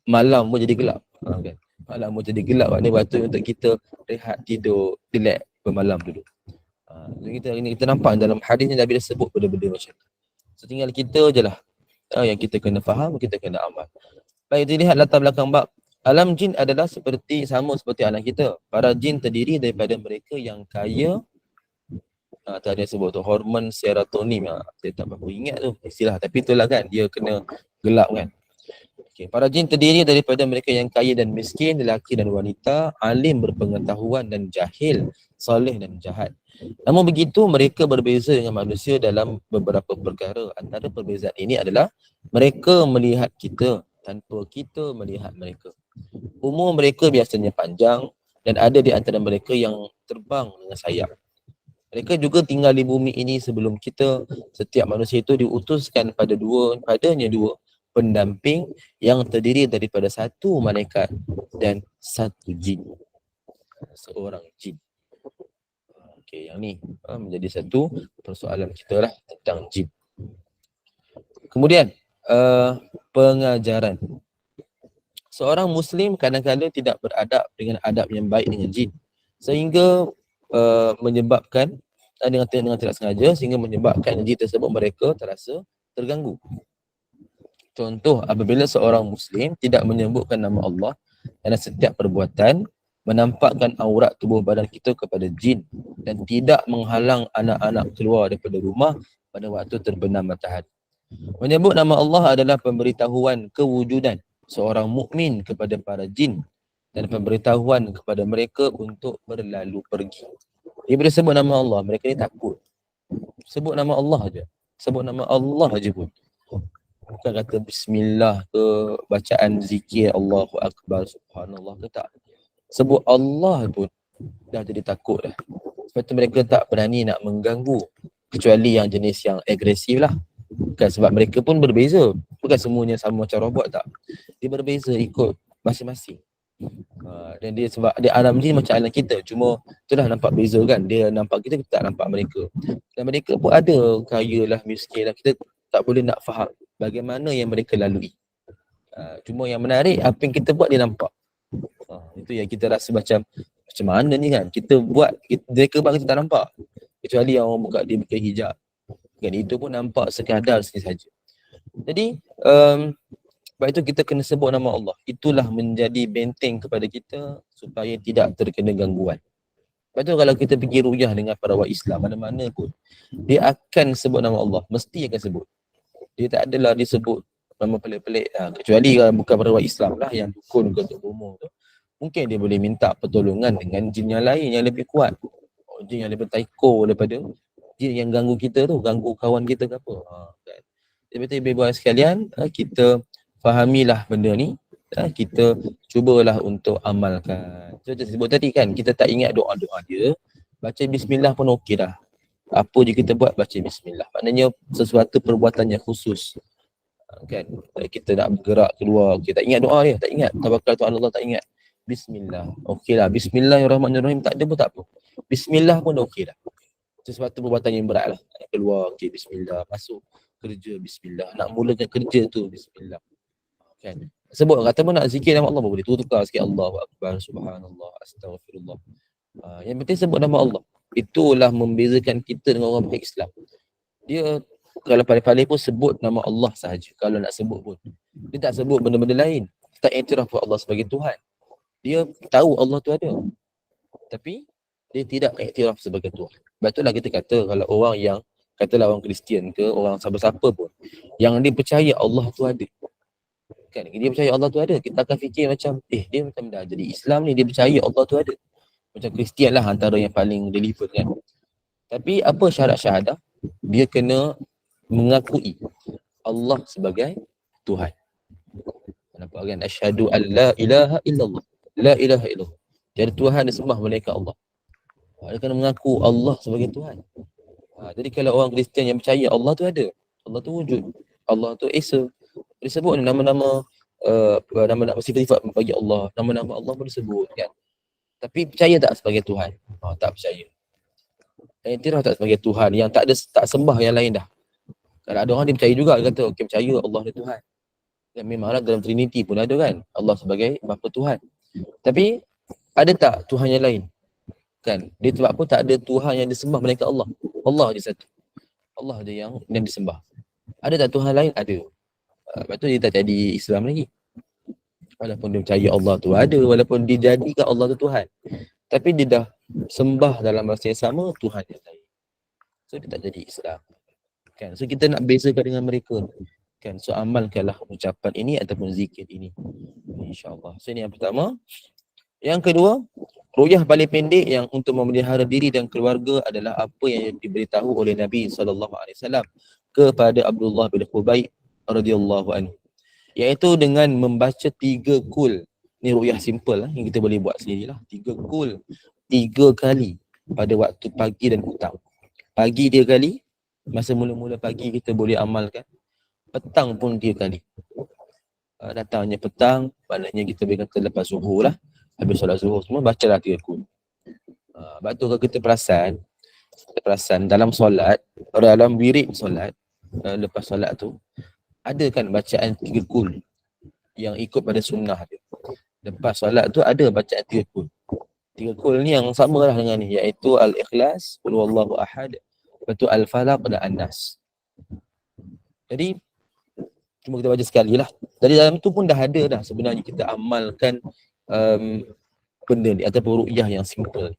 malam pun jadi gelap. Kan? Malam pun jadi gelap. Maknanya waktu untuk kita rehat, tidur, relax bermalam dulu. Kita nampak dalam hadis ni Nabi dah sebut benda-benda macam tu. So tinggal kita je lah yang kita kena faham, kita kena amal. Baik, kita lihat latar belakang bab Alam jin adalah sama seperti alam kita. Para jin terdiri daripada mereka yang kaya, tadi sebut tu hormon serotonin. Saya tak berapa ingat tu istilah, tapi itulah kan, dia kena gelap kan. Okay. Para jin terdiri daripada mereka yang kaya dan miskin, lelaki dan wanita, alim berpengetahuan dan jahil, soleh dan jahat. Namun begitu, mereka berbeza dengan manusia dalam beberapa perkara. Antara perbezaan ini adalah mereka melihat kita tanpa kita melihat mereka. Umur mereka biasanya panjang dan ada di antara mereka yang terbang dengan sayap. Mereka juga tinggal di bumi ini sebelum kita. Setiap manusia itu diutuskan padanya dua pendamping yang terdiri daripada satu malaikat dan satu jin. Seorang jin. Okey, yang ni menjadi satu persoalan kita lah tentang jin. Kemudian, pengajaran. Seorang Muslim kadang-kadang tidak beradab dengan adab yang baik dengan jin, sehingga menyebabkan dengan tidak sengaja, sehingga menyebabkan jin tersebut mereka terasa terganggu. Contoh, apabila seorang Muslim tidak menyebutkan nama Allah dalam setiap perbuatan, menampakkan aurat tubuh badan kita kepada jin dan tidak menghalang anak-anak keluar daripada rumah pada waktu terbenam matahari. Menyebut nama Allah adalah pemberitahuan kewujudan seorang mukmin kepada para jin dan pemberitahuan kepada mereka untuk berlalu pergi. Dia bila sebut nama Allah, mereka ni takut. Sebut nama Allah aja. Sebut nama Allah aja pun. Bukan kata bismillah ke, bacaan zikir Allahu Akbar, subhanallah ke, tak. Sebut Allah pun dah jadi takut dah. Sebab tu mereka tak berani nak mengganggu, kecuali yang jenis yang agresif lah. Bukan, sebab mereka pun berbeza. Bukan semuanya sama macam robot, tak. Dia berbeza ikut masing-masing. Dan dia sebab dia alam jin macam alam kita, cuma itulah nampak beza kan. Dia nampak kita tak nampak mereka. Dan mereka pun ada kaya lah, miskin lah. Kita tak boleh nak faham bagaimana yang mereka lalui. Cuma yang menarik, apa yang kita buat dia nampak. Itu yang kita rasa macam mana ni kan. Kita buat, mereka buat kita tak nampak. Kecuali yang orang buka, dia pakai hijab. Kan, itu pun nampak sekadar sini saja. Jadi, sebab itu kita kena sebut nama Allah. Itulah menjadi benteng kepada kita supaya tidak terkena gangguan. Sebab itu kalau kita pergi ruyah dengan para awak Islam, mana-mana pun, dia akan sebut nama Allah. Mesti akan sebut. Dia tak adalah disebut nama pelik-pelik. Kecuali kalau bukan para awak Islam lah, yang dukun ke tok umur tu. Mungkin dia boleh minta pertolongan dengan jin yang lain yang lebih kuat. Jin yang lebih taiko daripada jin yang ganggu kita tu, ganggu kawan kita ke apa. Kan. Jadi ibu-ibu sekalian, kita fahamilah benda ni, kita cubalah untuk amalkan. So, saya sebut tadi kan, kita tak ingat doa-doa dia, baca bismillah pun okey dah. Apa je kita buat, baca bismillah. Maknanya sesuatu perbuatan yang khusus. Kan, kita nak bergerak keluar, kita tak ingat doa dia, tak ingat tawakkaltu ala Allah, tak ingat bismillah. Okeylah, bismillahirrahmanirrahim tak ada pun tak apa. Bismillah pun okey dah. Sesuatu perbuatan yang berat lah. Nak keluar, okey, bismillah. Masuk kerja, bismillah. Nak mulakan kerja tu, bismillah. Kan? Sebut, kata pun nak zikir nama Allah, boleh tukar sikit. Allahu Akbar, subhanallah, astaghfirullah. Yang penting sebut nama Allah. Itulah membezakan kita dengan orang bukan Islam. Dia kalau paling-paling pun sebut nama Allah sahaja. Kalau nak sebut pun, dia tak sebut benda-benda lain. Tak iktiraf Allah sebagai Tuhan. Dia tahu Allah tu ada, tapi dia tidak iktiraf sebagai Tuhan. Sebab itulah kita kata, kalau orang yang, katalah orang Kristian ke, orang siapa-siapa pun, yang dia percaya Allah tu ada, kan, dia percaya Allah tu ada, kita akan fikir macam, dia macam dah jadi Islam ni, dia percaya Allah tu ada. Macam Kristian lah antara yang paling relevant kan. Tapi apa syarat syahadah? Dia kena mengakui Allah sebagai Tuhan. Nampak kan? Asyhadu an la ilaha illallah. La ilaha illallah. Tiada Tuhan disembah melainkan Allah. Dia kena mengaku Allah sebagai Tuhan. Jadi kalau orang Kristian yang percaya Allah tu ada, Allah tu wujud, Allah tu Esa, disebut nama-nama nama-nama sifat-sifat bagi Allah, nama-nama Allah pun disebut kan. Tapi percaya tak sebagai Tuhan? Tak percaya. Iktiraf tak sebagai Tuhan, yang tak sembah yang lain dah. Kalau ada orang dia percaya juga, dia kata okey, percaya Allah ada Tuhan. Dan memanglah dalam Trinity pun ada kan, Allah sebagai Bapa Tuhan. Tapi ada tak Tuhan yang lain? Kan, dia sebab apa tak ada Tuhan yang disembah melainkan Allah. Allah je satu. Allah je yang disembah. Ada tak Tuhan lain? Ada. Lepas tu dia tak jadi Islam lagi. Walaupun dia percaya Allah tu ada, walaupun dia jadikan Allah tu Tuhan, tapi dia dah sembah dalam masa yang sama Tuhan yang lain. So dia tak jadi Islam. Kan? So kita nak bezakan dengan mereka. Kan? So amalkanlah ucapan ini ataupun zikir ini. InsyaAllah. So ini yang pertama. Yang kedua, ruqyah paling pendek yang untuk memelihara diri dan keluarga adalah apa yang diberitahu oleh Nabi SAW kepada Abdullah bin Khubayb radhiyallahu anhu. Iaitu dengan membaca 3 kul. Ni ruqyah simple yang kita boleh buat sendirilah. 3 kul 3 kali pada waktu pagi dan petang. Pagi 3 kali, masa mula-mula pagi kita boleh amalkan. Petang pun 3 kali. Datangnya petang, maknanya kita boleh kata lepas zuhur lah. Habis solat zuhur semua, bacalah 3 kul. Sebab tu kalau kita perasan dalam solat, dalam wirid solat, lepas solat tu, ada kan bacaan 3 kul yang ikut pada sunnah dia. Lepas solat tu ada bacaan 3 kul. 3 kul ni yang sama lah dengan ni, iaitu Al-Ikhlas, Qul Huwallahu Ahad, lepas tu Al-Falaq dan An-Nas. Jadi, cuma kita baca sekali lah. Dari dalam tu pun dah ada dah sebenarnya kita amalkan benda ni ataupun ruqyah yang simple.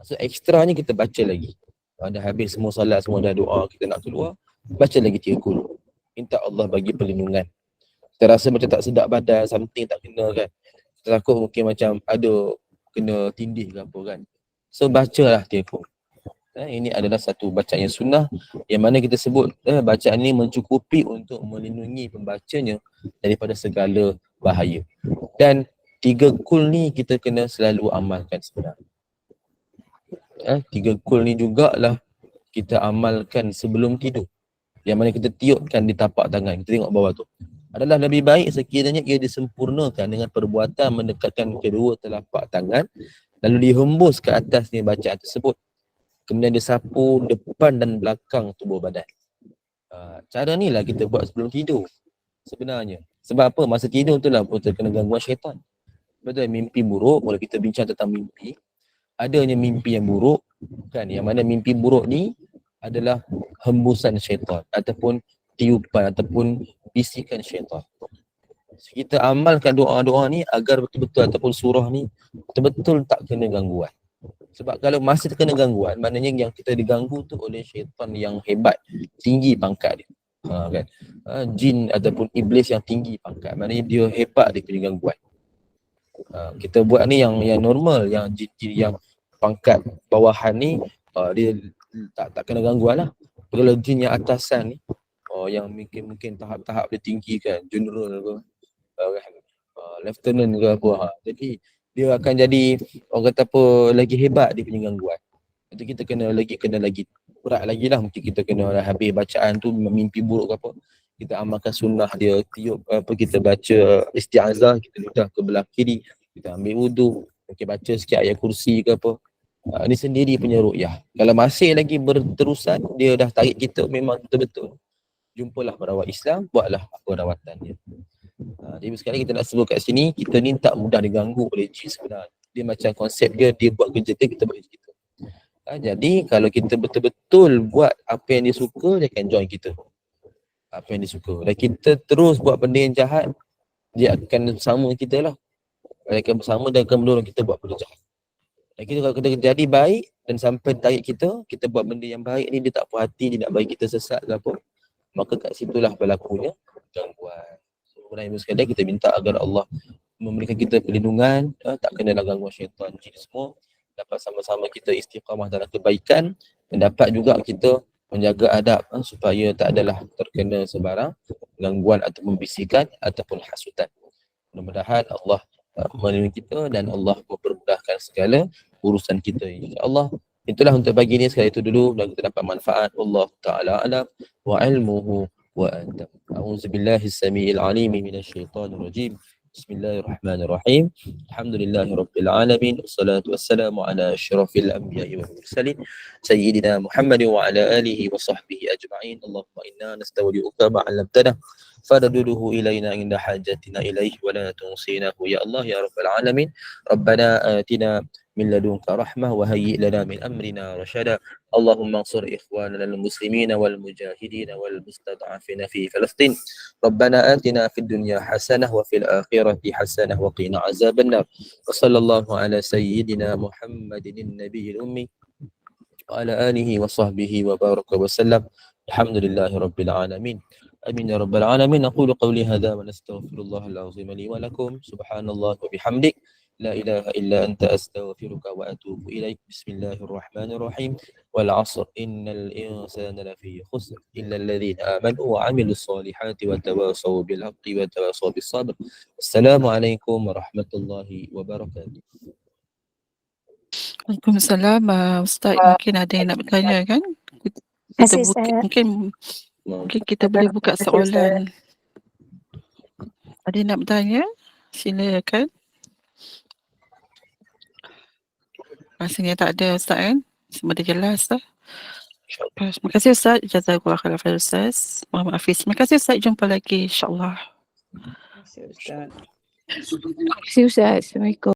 So ekstranya kita baca lagi. Dah habis semua solat, semua dah doa, kita nak keluar, baca lagi 3 kul. Minta Allah bagi perlindungan. Kita rasa macam tak sedap badan, something tak kena kan. Kita takut mungkin macam ada kena tindih ke apa kan. So bacalah 3 kul. Ini adalah satu bacaan yang sunnah yang mana kita sebut bacaan ini mencukupi untuk melindungi pembacanya daripada segala bahaya. Dan 3 kul ni kita kena selalu amalkan sebenarnya. 3 kul ni jugalah kita amalkan sebelum tidur. Yang mana kita tiupkan di tapak tangan. Kita tengok bawah tu. Adalah lebih baik sekiranya ia disempurnakan dengan perbuatan mendekatkan kedua telapak tangan lalu dihembus ke atasnya bacaan tersebut. Kemudian disapu depan dan belakang tubuh badan. Cara ni lah kita buat sebelum tidur sebenarnya. Sebab apa? Masa tidur tu lah pun terkena gangguan syaitan. Betul, mimpi buruk. Kalau kita bincang tentang mimpi, adanya mimpi yang buruk kan, yang mana mimpi buruk ni adalah hembusan syaitan ataupun tiupan ataupun bisikan syaitan. Kita amalkan doa-doa ni agar betul-betul ataupun surah ni betul-betul tak kena gangguan. Sebab kalau masih terkena gangguan, maknanya yang kita diganggu tu oleh syaitan yang hebat, tinggi pangkat dia. Kan? Jin ataupun iblis yang tinggi pangkat, maknanya dia hebat, dia punya gangguan. Kita buat ni yang normal, yang jin yang pangkat bawahan ni, dia tak kena gangguan lah. Kalau jin yang atasan ni, yang mungkin tahap-tahap dia tinggi kan, general ke, lieutenant ke apa. Jadi dia akan jadi orang kata apa, lagi hebat dia punya gangguan. Itu kita kena lagi berat lagi lah. Mungkin kita kena habis bacaan tu mimpi buruk ke apa, kita amalkan sunnah dia, tiup apa, kita baca isti'azah, kita ludah ke belah kiri, kita ambil wudu, mungkin baca sikit ayat kursi ke apa. Ni sendiri punya ruqyah. Kalau masih lagi berterusan, dia dah tarik kita memang betul-betul, jumpalah perawat Islam, buatlah apa rawatan dia. Jadi sekali kita nak sebut kat sini, kita ni tak mudah diganggu oleh jin sebenarnya. Dia macam konsep dia buat kerja dia, kita buat kerja kita. Jadi kalau kita betul-betul buat apa yang dia suka, dia akan join kita. Apa yang dia suka. Dan kita terus buat benda yang jahat, dia akan bersama kita lah. Dia akan bersama dan akan mendorong kita buat benda jahat. Dan kita kalau kita jadi baik dan sampai tarik kita buat benda yang baik ni, dia tak puas hati, dia nak bagi kita sesat ke apa, maka kat situlah berlakunya gangguan. Sebenarnya sekali kita minta agar Allah memberikan kita perlindungan, tak kenalah gangguan syaitan, jin semua, dapat sama-sama kita istiqamah dalam kebaikan dan dapat juga kita menjaga adab supaya tak adalah terkena sebarang gangguan ataupun bisikan ataupun hasutan. Mudah-mudahan Allah melindungi kita dan Allah mempermudahkan segala urusan kita, insya-Allah. Itulah untuk pagi ni, sekali itu dulu dan kita dapat manfaat. Allah Ta'ala alam wa ilmuhu wa antum. A'udzubillahi as-sami'il 'alim minasyaitonir rajim. Bismillahirrahmanirrahim. Alhamdulillahirabbil alamin. Wassalatu wassalamu ala asyrafil anbiya'i wal mursalin sayyidina Muhammad wa ala alihi wa sahbihi ajma'in. Allahumma inna nastawdi'uka ma 'allamtana faraduduhu ilaina inda hajatina ilaihi wa la tunsinahu ya Allah ya rabbal alamin. Rabbana atina من لدنك رحمة وهيئ لنا من أمرنا رشدا. اللهم انصر إخواننا المسلمين والمجاهدين والمستضعفين في فلسطين. ربنا آتنا في الدنيا حسنة وفي الآخرة حسنة وقنا عذاب النار. وصلى الله على سيدنا محمد النبي الأمي وعلى آله وصحبه وبارك وسلم. الحمد لله رب العالمين. آمين يا رب العالمين. أقول قولي هذا ونستغفر الله العظيم لي ولكم. سبحان الله وبحمده لا إله إلا أنت أستغفرك وأتوب إليك. بسم الله الرحمن الرحيم. والعصر إن الإنسان لفي خسر إلا الذين آمنوا وعملوا الصالحات وتواصوا بالحق وتواصوا بالصبر. السلام عليكم ورحمة الله وبركاته. Waalaikumsalam. Ustaz, mungkin ada yang nak bertanya kan? Kita Kasih buka, Ustaz. mungkin kita boleh buka soalan. Ada yang nak bertanya? Silakan. Rasanya tak ada Ustaz kan? Semua dah jelas dah. Terima kasih Ustaz. Jazakallah khairan Ustaz. Muhammad Hafiz. Terima kasih Ustaz. Jumpa lagi insyaAllah. Terima kasih Ustaz. Assalamualaikum.